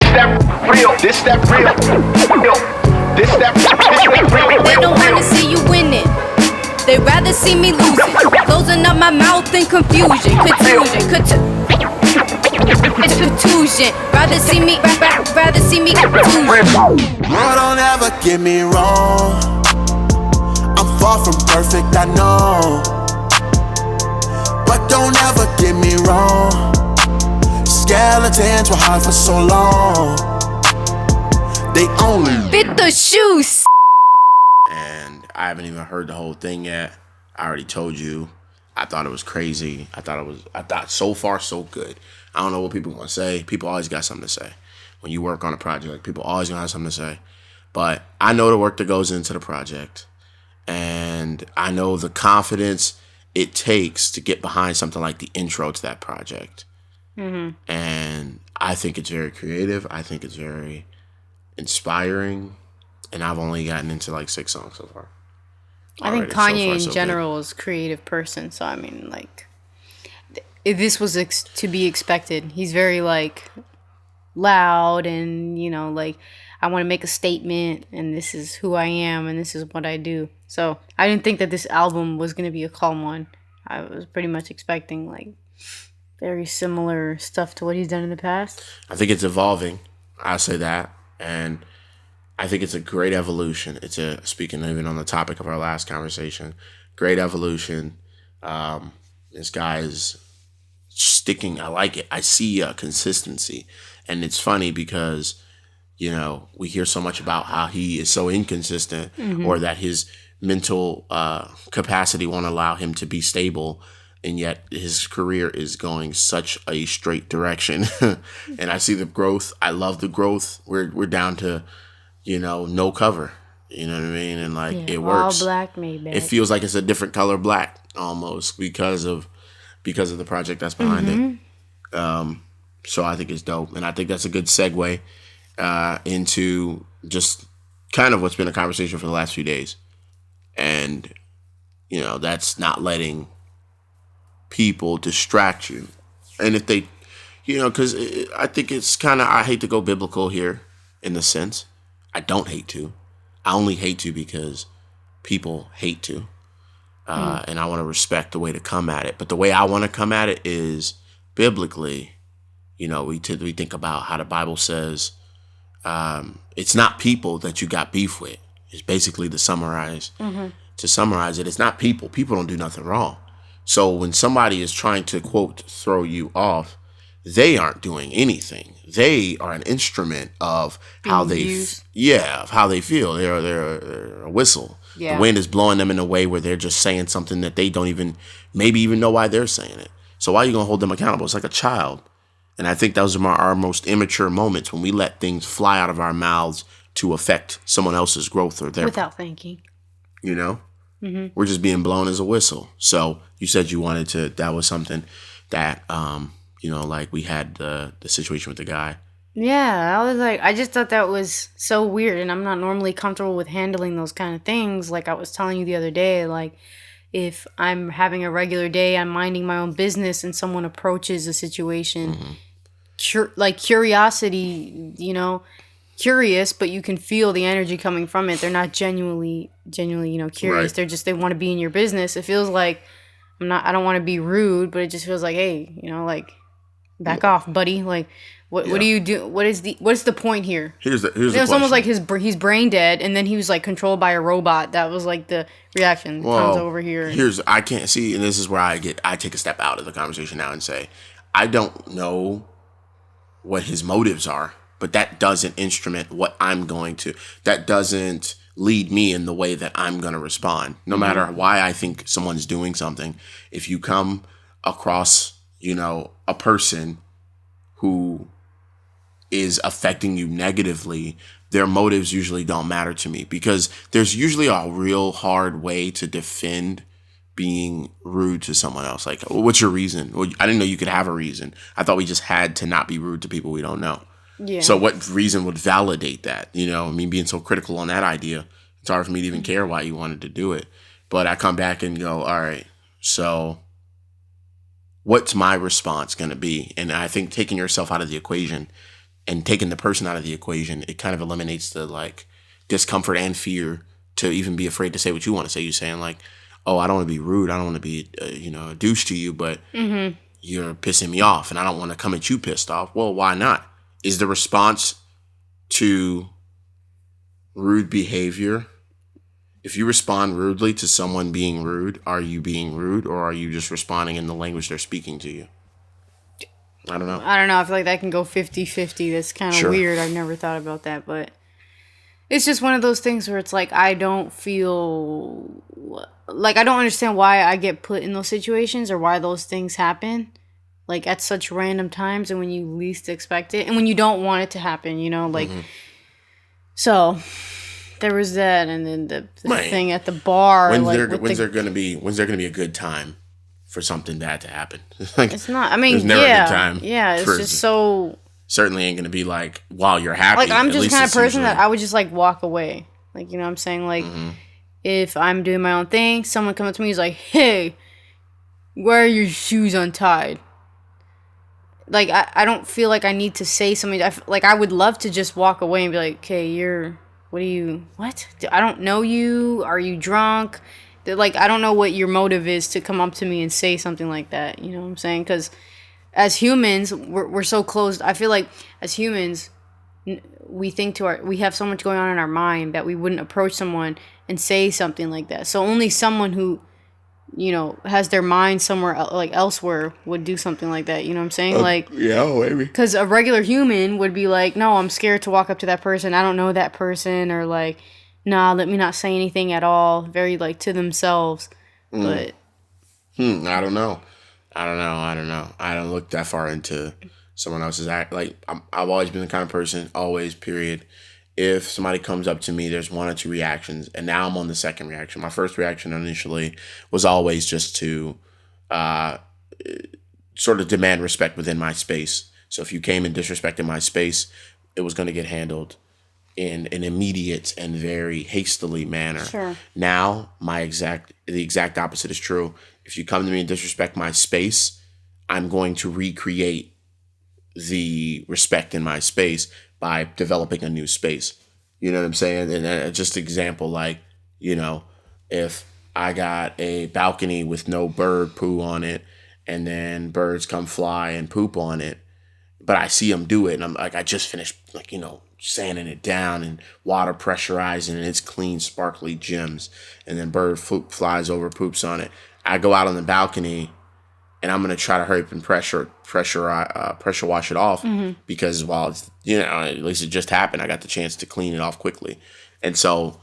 They don't wanna see you winning. They rather see me losing. Closing up my mouth in confusion. Contusion. Rather see me contusion. Girl, don't ever get me wrong. I'm far from perfect, I know. But don't ever get me wrong. Skeletons were hard for so long. They only fit the shoes. And I haven't even heard the whole thing yet. I already told you. I thought it was crazy. I thought so far so good. I don't know what people are gonna say. People always got something to say. When you work on a project, people always gonna have something to say. But I know the work that goes into the project. And I know the confidence it takes to get behind something like the intro to that project. Mm-hmm. And I think it's very creative. I think it's very inspiring. And I've only gotten into like 6 songs so far. I think Kanye in general is a creative person. So, I mean, like, if this was to be expected. He's very, like, loud and, you know, like, I want to make a statement and this is who I am and this is what I do. So, I didn't think that this album was going to be a calm one. I was pretty much expecting, like, very similar stuff to what he's done in the past. I think it's evolving. I'll say that. And I think it's a great evolution. Speaking even on the topic of our last conversation, great evolution. This guy is sticking. I like it. I see consistency. And it's funny because, you know, we hear so much about how he is so inconsistent or that his mental capacity won't allow him to be stable. And yet his career is going such a straight direction. And I see the growth. I love the growth. We're down to, you know, no cover. You know what I mean? And like it works. All black made back. It feels like it's a different color black almost because of the project that's behind it. So I think it's dope. And I think that's a good segue into just kind of what's been a conversation for the last few days. And, you know, that's not letting people distract you. And if they, you know, because I think it's kind of, I hate to go biblical here in the sense. I don't hate to. I only hate to because people hate to. And I want to respect the way to come at it. But the way I want to come at it is biblically. You know, we think about how the Bible says it's not people that you got beef with. It's basically to summarize it. It's not people. People don't do nothing wrong. So when somebody is trying to, quote, throw you off, they aren't doing anything. They are an instrument of how of how they feel. They're a whistle. Yeah. The wind is blowing them in a way where they're just saying something that they don't maybe even know why they're saying it. So why are you going to hold them accountable? It's like a child. And I think those are our most immature moments when we let things fly out of our mouths to affect someone else's growth or their... Without thinking. You know? Mm-hmm. We're just being blown as a whistle. So you said you wanted to... That was something that... you know, like we had the situation with the guy. Yeah, I was like, I just thought that was so weird. And I'm not normally comfortable with handling those kind of things. Like I was telling you the other day, like if I'm having a regular day, I'm minding my own business and someone approaches a situation, like curiosity, you know, curious, but you can feel the energy coming from it. They're not genuinely, you know, curious. Right. They want to be in your business. It feels like I don't want to be rude, but it just feels like, hey, you know, like, back off, buddy. Like, what do you do? What is the point here? Here's the It's almost like he's brain dead, and then he was like controlled by a robot. That was like the reaction. Comes over here. I can't see, and this is where I take a step out of the conversation now and say, I don't know what his motives are, but that doesn't instrument what I'm going to. That doesn't lead me in the way that I'm going to respond. No matter why I think someone's doing something, if you come across, you know, a person who is affecting you negatively, their motives usually don't matter to me because there's usually a real hard way to defend being rude to someone else. Like, what's your reason? Well, I didn't know you could have a reason. I thought we just had to not be rude to people we don't know. Yeah. So what reason would validate that? You know, I mean, being so critical on that idea, it's hard for me to even care why you wanted to do it. But I come back and go, all right, so what's my response going to be? And I think taking yourself out of the equation and taking the person out of the equation, it kind of eliminates the like discomfort and fear to even be afraid to say what you want to say. You're saying like, oh, I don't want to be rude. I don't want to be, a douche to you, but you're pissing me off and I don't want to come at you pissed off. Well, why not? Is the response to rude behavior, if you respond rudely to someone being rude, are you being rude or are you just responding in the language they're speaking to you? I don't know. I feel like that can go 50-50. That's kind of weird. I've never thought about that, but it's just one of those things where it's like I don't feel like I don't understand why I get put in those situations or why those things happen like at such random times and when you least expect it and when you don't want it to happen, like so there was that, and then the thing at the bar. When's there gonna be a good time for something bad to happen? Like, it's not. I mean, there's never a good time. Yeah, it's just so. Certainly ain't gonna be like while you're happy. Like I'm just the kind of person that I would just like walk away. Like what I'm saying. Like if I'm doing my own thing, someone comes up to me, is like, "Hey, why are your shoes untied?" Like I don't feel like I need to say something. I would love to just walk away and be like, "Okay, what? I don't know you. Are you drunk?" Like, I don't know what your motive is to come up to me and say something like that. You know what I'm saying? Because as humans, we're so closed. I feel like as humans, we have so much going on in our mind that we wouldn't approach someone and say something like that. So only someone who, has their mind somewhere like elsewhere would do something like that. You know what I'm saying? Maybe. Because a regular human would be like, no, I'm scared to walk up to that person. I don't know that person, or like, nah, let me not say anything at all. Very like to themselves. But I don't know. I don't look that far into someone else's act. Like I've always been the kind of person, always, period. If somebody comes up to me, there's one or two reactions, and now I'm on the second reaction. My first reaction initially was always just to sort of demand respect within my space. So if you came and disrespected my space, it was going to get handled in an immediate and very hastily manner. Sure. Now, the exact opposite is true. If you come to me and disrespect my space, I'm going to recreate the respect in my space by developing a new space. You know what I'm saying? And just example, like, if I got a balcony with no bird poo on it, and then birds come fly and poop on it, but I see them do it, and I'm like, I just finished, like, sanding it down and water pressurizing, and it's clean, sparkly gems, and then bird flies over, poops on it. I go out on the balcony, and I'm gonna try to hurry up and pressure wash it off because while it's, at least it just happened, I got the chance to clean it off quickly, and so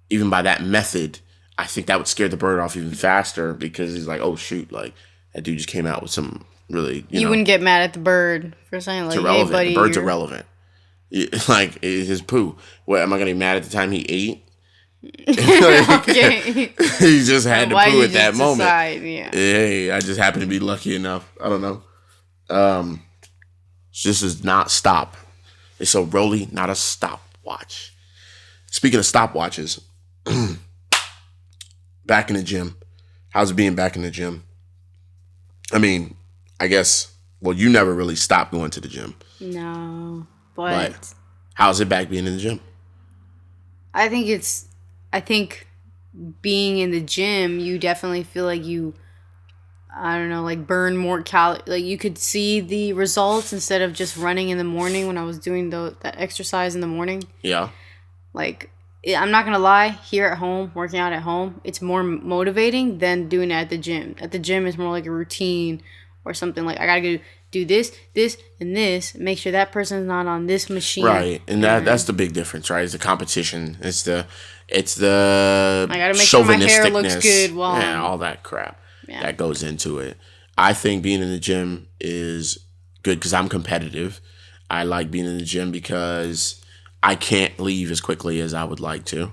even by that method, I think that would scare the bird off even faster because he's like, oh shoot, like that dude just came out with some really. You wouldn't get mad at the bird for saying like, hey buddy, the bird's you're irrelevant. Like his poo. What am I gonna be mad at the time he ate? Okay. He just had to poo at that moment. Yeah. Hey, I just happened to be lucky enough. I don't know. This is not stop. It's a rollie, not a stopwatch. Speaking of stopwatches, back in the gym. How's it being back in the gym? I mean, I guess, well, you never really stopped going to the gym. No, but how's it back being in the gym? I think being in the gym, you definitely feel like you, I don't know, like burn more calories. Like you could see the results instead of just running in the morning when I was doing that exercise in the morning. Yeah. Like, I'm not going to lie, here at home, working out at home, it's more motivating than doing it at the gym. At the gym, it's more like a routine or something like, I got to do this, and this, make sure that person's not on this machine. Right, and that's the big difference, right? It's the competition. It's the I gotta make sure my hair looks good all that crap that goes into it. I think being in the gym is good because I'm competitive. I like being in the gym because I can't leave as quickly as I would like to.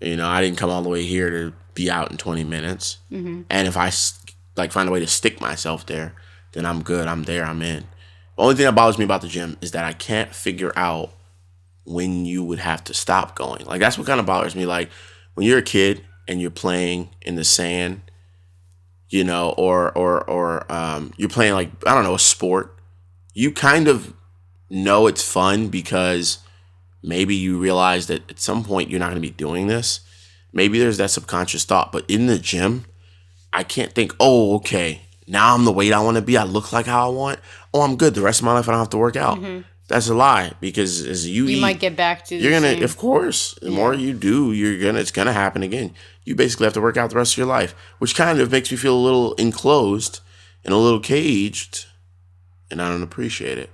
I didn't come all the way here to be out in 20 minutes. Mm-hmm. And if I find a way to stick myself there, then I'm good. I'm there. I'm in. The only thing that bothers me about the gym is that I can't figure out when you would have to stop going. Like, that's what kind of bothers me. Like, when you're a kid and you're playing in the sand, or you're playing, like, I don't know, a sport, you kind of no, it's fun because maybe you realize that at some point you're not going to be doing this. Maybe there's that subconscious thought. But in the gym, I can't think, oh, okay, now I'm the weight I want to be. I look like how I want. Oh, I'm good. The rest of my life, I don't have to work out. That's a lie, because as you eat, might get back to you're the gonna, same. of course, the more you do, it's gonna happen again. You basically have to work out the rest of your life, which kind of makes me feel a little enclosed and a little caged, and I don't appreciate it.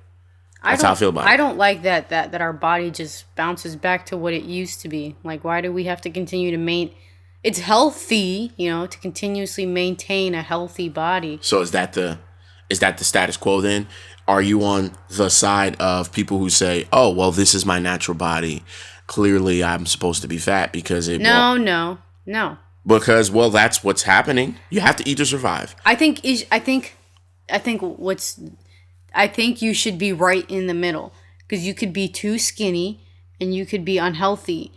That's how I feel about it. I don't like that our body just bounces back to what it used to be. Like, why do we have to continue to maintain? It's healthy, to continuously maintain a healthy body. So is that the status quo then? Are you on the side of people who say, "Oh, well, this is my natural body. Clearly, I'm supposed to be fat because it." No. Because, well, that's what's happening. You have to eat to survive. I think you should be right in the middle, because you could be too skinny and you could be unhealthy,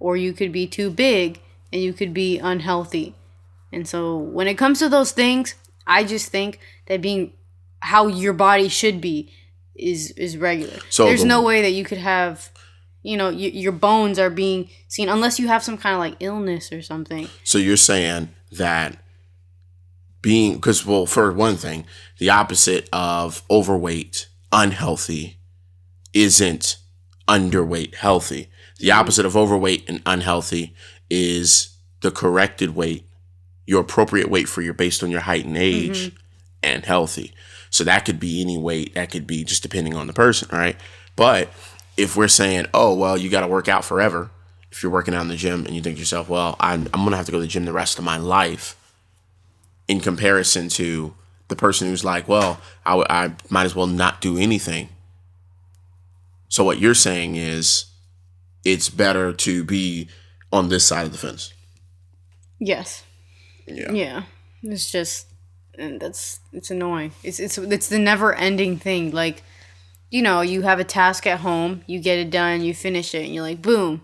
or you could be too big and you could be unhealthy. And so when it comes to those things, I just think that being how your body should be is regular. So there's no way that you could have, your bones are being seen unless you have some kind of like illness or something. So you're saying that because, well, for one thing, the opposite of overweight, unhealthy, isn't underweight, healthy. The opposite of overweight and unhealthy is the corrected weight, your appropriate weight based on your height and age, and healthy. So that could be any weight. That could be just depending on the person, right? But if we're saying, oh, well, you got to work out forever, if you're working out in the gym and you think to yourself, well, I'm going to have to go to the gym the rest of my life, in comparison to the person who's like, well, I might as well not do anything. So what you're saying is it's better to be on this side of the fence. Yes. Yeah. It's just, and it's annoying. It's the never ending thing. Like, you have a task at home, you get it done, you finish it, and you're like, boom,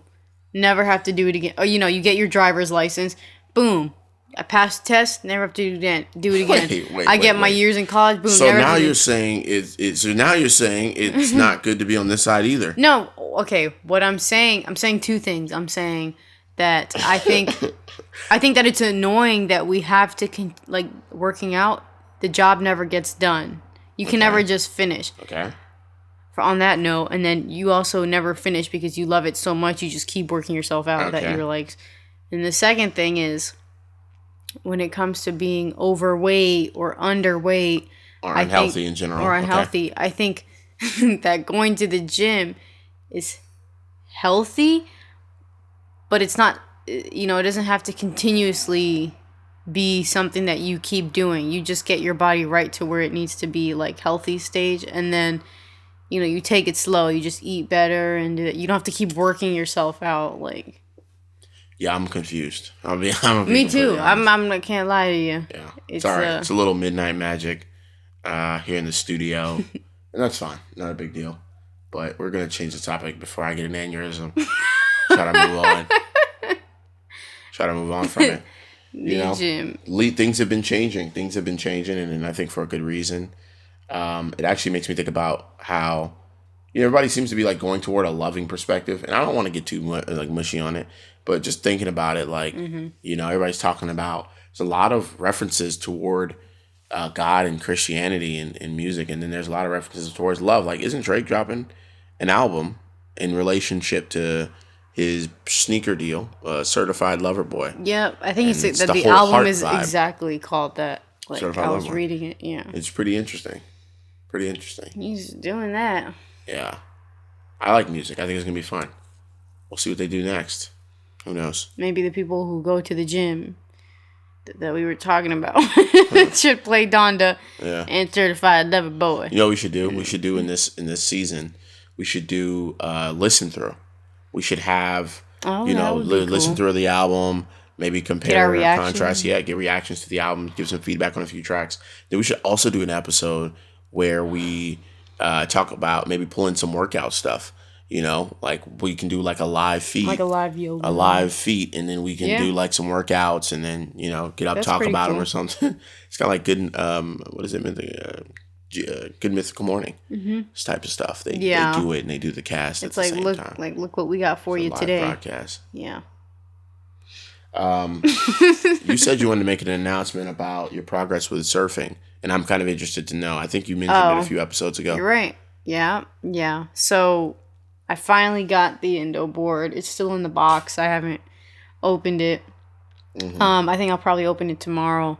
never have to do it again. Or, you get your driver's license, boom, I passed the test, never have to do it again. I get my years in college, boom. So now you're saying it's not good to be on this side either. No, okay. What I'm saying two things. I'm saying that I think that it's annoying that we have to working out. The job never gets done. You can never just finish. Okay. On that note, and then you also never finish because you love it so much, you just keep working yourself out that you're like. And the second thing is, when it comes to being overweight or underweight, or unhealthy in general, I think that going to the gym is healthy, but it's not. It doesn't have to continuously be something that you keep doing. You just get your body right to where it needs to be, like healthy stage, and then you take it slow. You just eat better, and you don't have to keep working yourself out. Like, yeah, I'm confused. Me too. I can't lie to you. Yeah, it's all right. It's a little midnight magic here in the studio, and that's fine. Not a big deal. But we're gonna change the topic before I get an aneurysm. Try to move on. Try to move on from it. Gym. Things have been changing. And I think for a good reason. It actually makes me think about how everybody seems to be like going toward a loving perspective, and I don't want to get too mushy on it, but just thinking about it, like everybody's talking about there's a lot of references toward God and Christianity and music, and then there's a lot of references towards love. Like, isn't Drake dropping an album in relationship to his sneaker deal, Certified Lover Boy? Yeah, I think it's that the album is exactly called that. Like, I was reading it. Yeah, it's pretty interesting. He's doing that. Yeah. I like music. I think it's going to be fun. We'll see what they do next. Who knows? Maybe the people who go to the gym that we were talking about should play Donda and Certified Lover Boy. You know what we should do? We should do in this season, we should do listen through. We should have, listen through the album, maybe compare and contrast. Yeah, get reactions to the album, give some feedback on a few tracks. Then we should also do an episode where we talk about maybe pulling some workout stuff. Like we can do like a live feed. Like a live yoga. A live feed, and then we can do like some workouts, and then, get up, talk about them or something. It's kind of like good, what is it meant to, Good Mythical Morning. This type of stuff. They do it and they do the cast it's at the like same time. look what we got for you live today. Broadcast. Yeah. You said you wanted to make an announcement about your progress with surfing, and I'm kind of interested to know. I think you mentioned it a few episodes ago. You're right. Yeah. So I finally got the Indo board. It's still in the box. I haven't opened it. I think I'll probably open it tomorrow.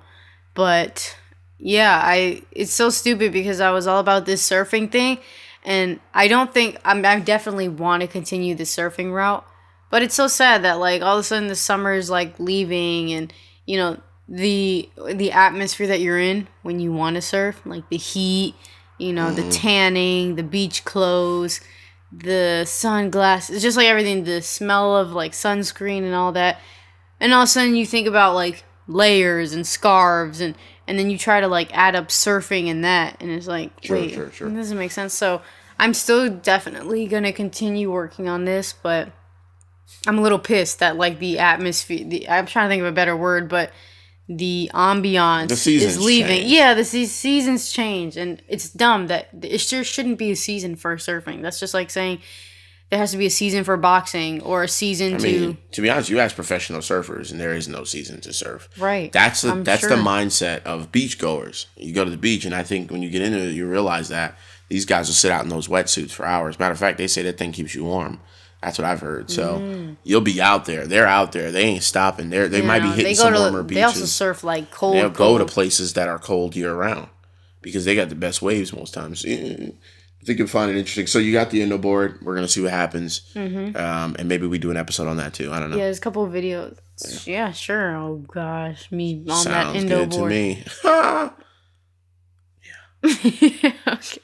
But yeah, it's so stupid because I was all about this surfing thing, and I don't think I definitely want to continue the surfing route. But it's so sad that like all of a sudden the summer is like leaving, and you know the atmosphere that you're in when you want to surf, like the heat, you know, the tanning, the beach clothes, the sunglasses, it's just like everything, the smell of like sunscreen and all that. And all of a sudden you think about like layers and scarves, and then you try to like add up surfing and that, and it's like Sure. it doesn't make sense. So I'm still definitely gonna continue working on this, but I'm a little pissed that like the atmosphere, I'm trying to think of a better word, but the ambiance is leaving. Change. Yeah, the seasons change, and it's dumb that it sure shouldn't be a season for surfing. That's just like saying there has to be a season for boxing or a season to be honest, you ask professional surfers, and there is no season to surf. Right. That's the mindset of beach goers. You go to the beach, and I think when you get into it, you realize that these guys will sit out in those wetsuits for hours. Matter of fact, they say that thing keeps you warm. That's what I've heard. So you'll be out there. They're out there. They ain't stopping. They might be hitting some warmer beaches. They also surf like cold. They'll go to places that are cold year round because they got the best waves most times. I think you'll find it interesting. So you got the Indo board. We're gonna see what happens, and maybe we do an episode on that too. I don't know. Yeah, there's a couple of videos. Yeah, sure. Oh gosh, me on Sounds that Indo good board. to me. Yeah. Okay.